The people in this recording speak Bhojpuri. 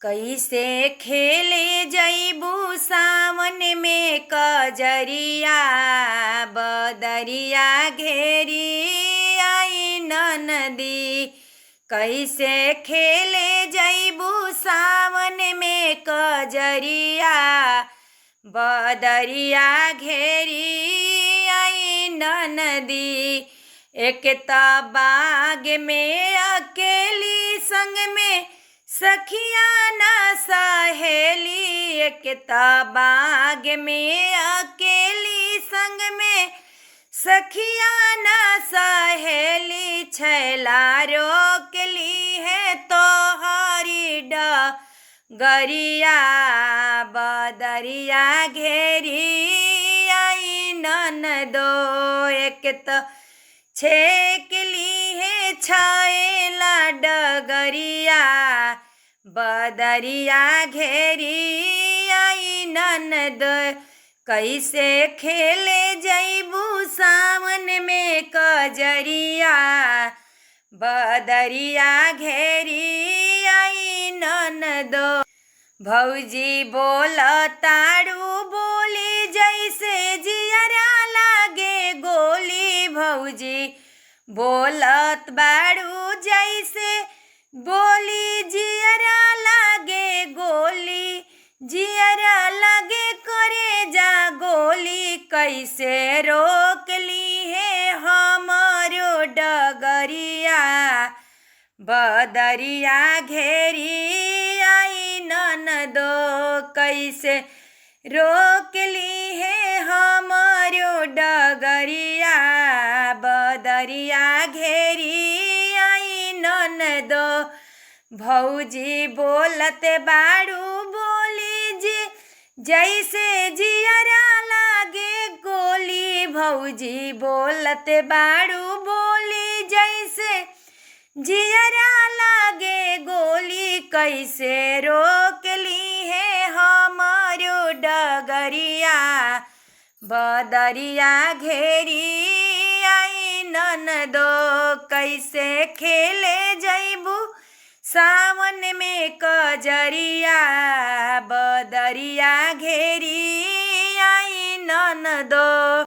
कैसे खेले जैबू सावन में कजरिया, बदरिया घेरी आई नदी। कैसे खेले जैबू सावन में कजरिया, बदरिया घेरी आई नदी। एक बाग में अकेली संग में सखिया ना सहेली, एक बाग में अकेली संग में सखिया ना सहेली। छैला रोक ली है तो हरी डगरिया, बदरिया घेरी आई ननदो। एक छेक ली है छैला डगरिया, बदरिया घेरी आई ननद। कैसे खेले जैबू सावन में कजरिया, बदरिया घेरी आई ननद। भौजी बोल ताड़ू बोली जैसे जियरा लागे गोली, भौजी बोलत बाड़ू जैसे बोली जियरा लागे गोली, जियरा लागे करे जा गोली। कैसे रोक ली है हमारो डगरिया, बदरिया घेरी आई ननदो। कैसे रोक ली है हमारो डगरिया, बदरिया घेरी आई ननदो। भौजी बोलत बाड़ू बोली जी जैसे जियरा लागे गोली, भौजी बोलत बाड़ू बोली जैसे जियरा लागे गोली। कैसे रोक ली है हमारो डगरिया, बदरिया घेरी आई ननदो। कैसे खेले जैबू सावन में कजरिया, बदरिया घेरी आई ननदो।